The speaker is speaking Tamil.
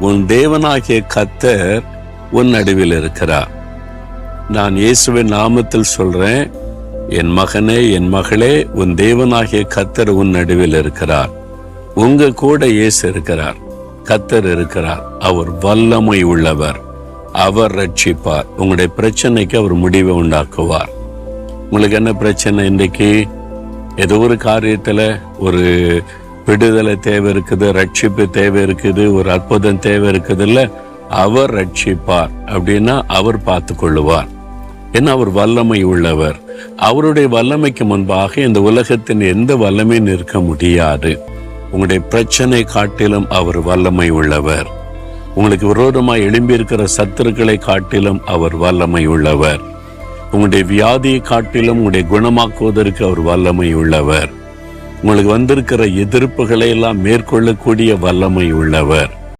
உன் தேவனாகிய கர்த்தர் உன் நடுவில் இருக்கிறார். நான் இயேசுவின் நாமத்தில் சொல்றேன், என் மகனே, என் மகளே, உன் தேவனாகிய கர்த்தர் உன் நடுவில் இருக்கிறார். உங்க கூட இயேசு இருக்கிறார், கர்த்தர் இருக்கிறார். அவர் வல்லமை உள்ளவர், அவர் ரட்சிப்பார். உங்களுடைய பிரச்சனைக்கு அவர் முடிவை உண்டாக்குவார். உங்களுக்கு என்ன பிரச்சனை? இன்றைக்கு ஏதோ ஒரு காரியத்துல ஒரு விடுதலை தேவை இருக்குது, ரட்சிப்பு தேவை இருக்குது, ஒரு அற்புதம் தேவை இருக்குது. இல்ல, அவர் ரட்சிப்பார் அப்படின்னா அவர் பார்த்து கொள்ளுவார். ஏன்னா அவர் வல்லமை உள்ளவர். அவருடைய வல்லமைக்கு முன்பாக இந்த உலகத்தின் எந்த வல்லமையும் நிற்க முடியாது. உங்களுடைய பிரச்சனை காட்டிலும் அவர் வல்லமை உள்ளவர். உங்களுக்கு விரோதமாய் எழும்பியிருக்கிற சத்துருக்களை காட்டிலும் அவர் வல்லமை உள்ளவர். உங்களுடைய வியாதியை காட்டிலும் உங்களுடைய குணமாக்குவதற்கு அவர் வல்லமை உள்ளவர். உங்களுக்கு வந்திருக்கிற எதிர்ப்புகளை எல்லாம் மேற்கொள்ளக்கூடிய வல்லமை உள்ளவர்.